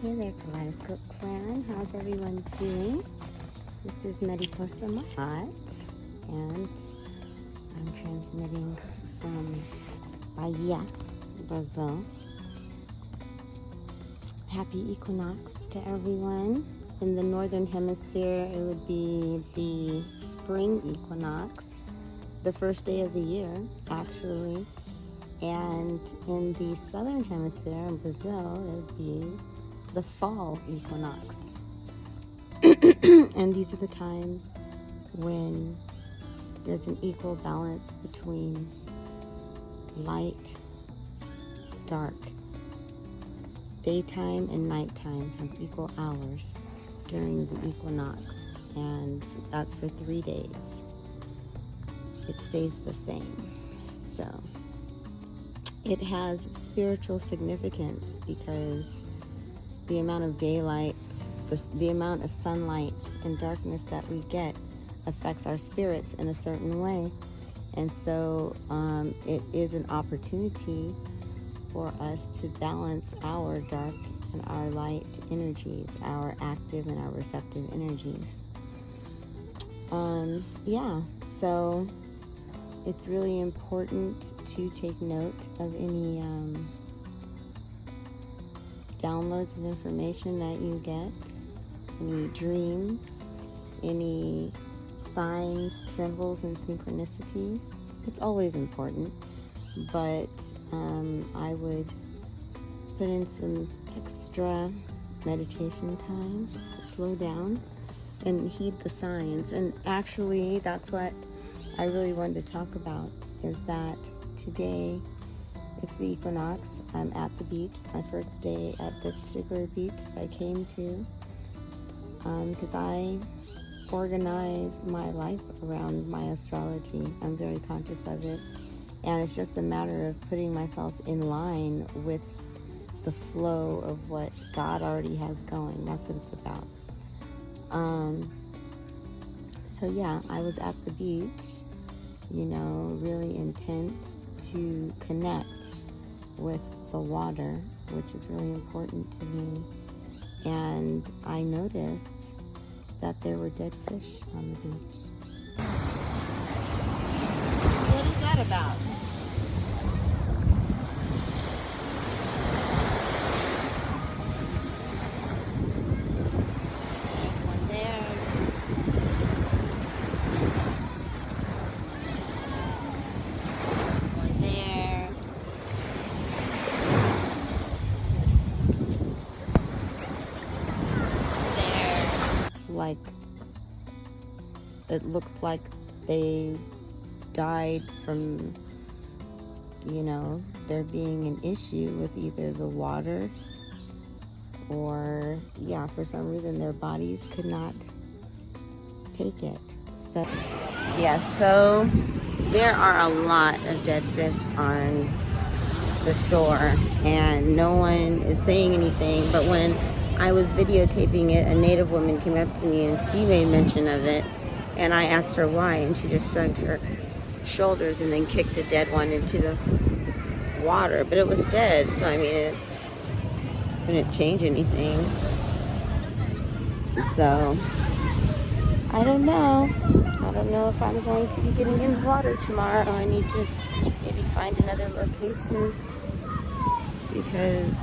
Hey there, Kaleidoscope Klan. How's everyone doing? This is Mariposa, and I'm transmitting from Bahia, Brazil. Happy equinox to everyone. In the northern hemisphere, it would be the spring equinox, the first day of the year, actually. And in the southern hemisphere, in Brazil, it would be the fall equinox. And these are the times when there's an equal balance between light and dark. Daytime and nighttime have equal hours during the equinox, and that's for 3 days. It stays the same. So it has spiritual significance because the amount of daylight, the amount of sunlight and darkness that we get affects our spirits in a certain way. And so it is an opportunity for us to balance our dark and our light energies, our active and our receptive energies. So it's really important to take note of any downloads of information that you get, any dreams, any signs, symbols, and synchronicities. It's always important, but I would put in some extra meditation time, slow down, and heed the signs. And actually, that's what I really wanted to talk about, is that today it's the equinox. I'm at the beach. It's my first day at this particular beach that I came to because I organize my life around my astrology. I'm very conscious of it, and it's just a matter of putting myself in line with the flow of what God already has going. That's what it's about. So yeah, I was at the beach, really intent to connect with the water, which is really important to me. And I noticed that there were dead fish on the beach. What is that about? There's one there. There's one there. Like, it looks like they died from, there being an issue with either the water or, for some reason their bodies could not take it. So, so there are a lot of dead fish on the shore, and no one is saying anything. But when I was videotaping it, a native woman came up to me and she made mention of it, and I asked her why, and she just shrugged her shoulders and then kicked a dead one into the water. But it was dead, so I mean, it didn't change anything. So I don't know if I'm going to be getting in the water tomorrow. I need to maybe find another location, because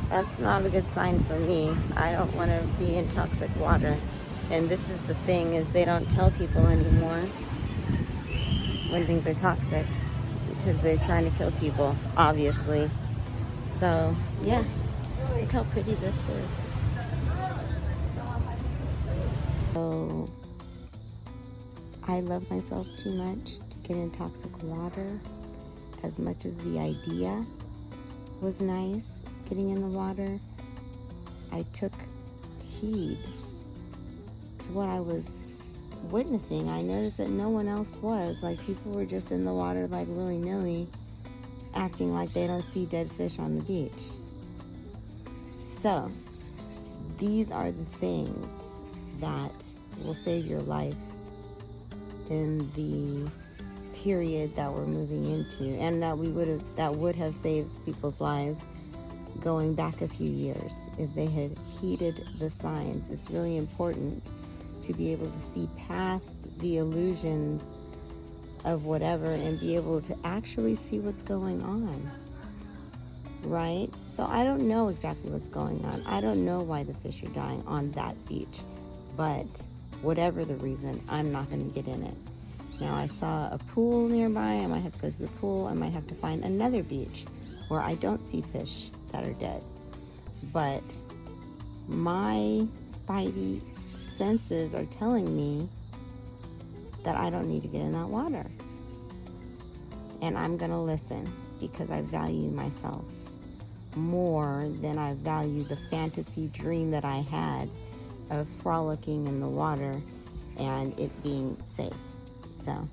that's not a good sign for me. I don't want to be in toxic water. And this is the thing, is they don't tell people anymore when things are toxic, because they're trying to kill people, obviously. So, yeah, look how pretty this is. So, I love myself too much to get in toxic water, as much as the idea was nice, getting in the water. I took heed to what I was witnessing. I noticed that no one else was. Like, people were just in the water like willy-nilly, acting like they don't see dead fish on the beach. So these are the things that will save your life in the period that we're moving into, and that would have saved people's lives going back a few years, if they had heeded the signs. It's really important to be able to see past the illusions of whatever and be able to actually see what's going on, right? So I don't know exactly what's going on. I don't know why the fish are dying on that beach, but whatever the reason, I'm not going to get in it. Now, I saw a pool nearby. I might have to go to the pool. I might have to find another beach where I don't see fish that are dead. But my spidey senses are telling me that I don't need to get in that water. And I'm going to listen because I value myself more than I value the fantasy dream that I had of frolicking in the water and it being safe. So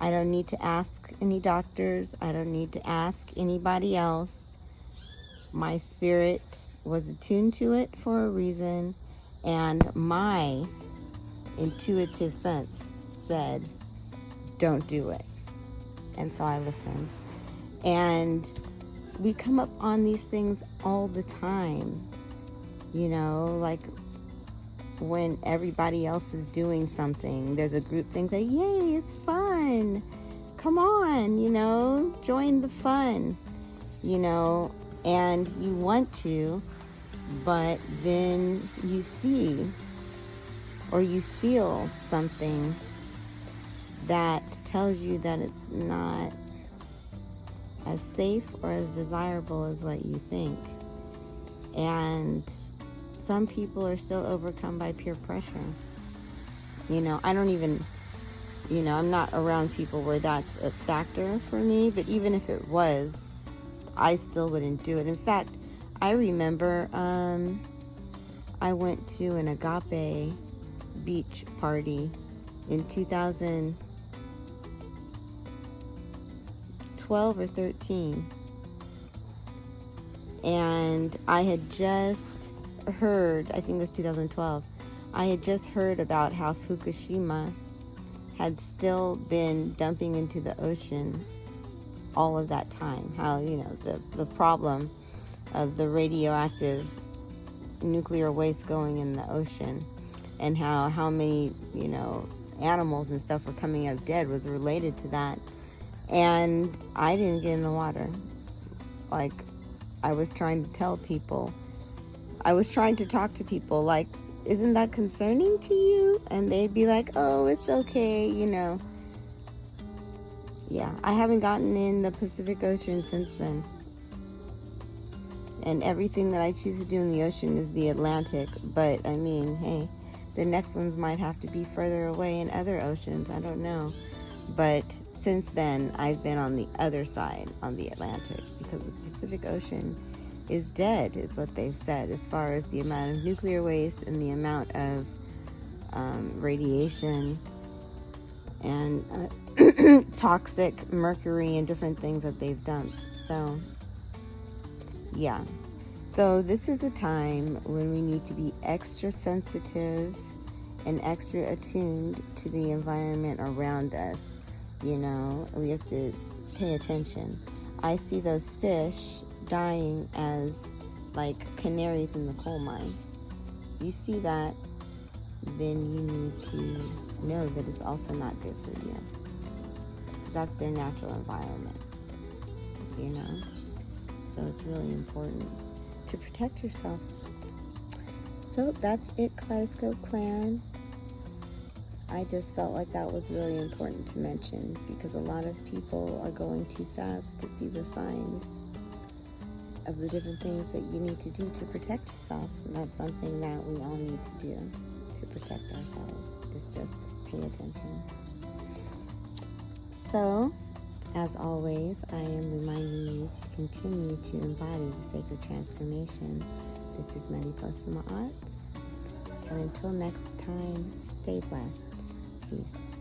I don't need to ask any doctors. I don't need to ask anybody else. My spirit was attuned to it for a reason, and my intuitive sense said, don't do it. And so I listened. And we come up on these things all the time, you know, like when everybody else is doing something, there's a group thing that, yay, it's fun. Come on, you know, join the fun, you know, and you want to, but then you see or you feel something that tells you that it's not as safe or as desirable as what you think. And some people are still overcome by peer pressure. You know, I don't even, you know, I'm not around people where that's a factor for me, but even if it was, I still wouldn't do it. In fact, I remember I went to an agape beach party in 2012 or 13. And I had just heard, I think it was 2012, I had just heard about how Fukushima had still been dumping into the ocean all of that time. How, you know, the problem of the radioactive nuclear waste going in the ocean, and how many, you know, animals and stuff were coming out dead was related to that. And I didn't get in the water. Like, I was trying to tell people, I was trying to talk to people like, isn't that concerning to you? And they'd be like, oh, it's okay, you know. Yeah, I haven't gotten in the Pacific Ocean since then. And everything that I choose to do in the ocean is the Atlantic. But, I mean, hey, the next ones might have to be further away in other oceans. I don't know. But since then, I've been on the other side, on the Atlantic, because the Pacific Ocean is dead, is what they've said, as far as the amount of nuclear waste and the amount of radiation and toxic mercury and different things that they've dumped. So, yeah. So this is a time when we need to be extra sensitive and extra attuned to the environment around us. You know, we have to pay attention. I see those fish dying as like canaries in the coal mine. You see that, then you need to know that it's also not good for you. That's their natural environment, you know? So it's really important to protect yourself. So that's it, Kaleidoscope Klan. I just felt like that was really important to mention, because a lot of people are going too fast to see the signs of the different things that you need to do to protect yourself. And that's something that we all need to do to protect ourselves, is just pay attention. So, as always, I am reminding you to continue to embody the sacred transformation. This is Mariposa. And until next time, stay blessed. Peace.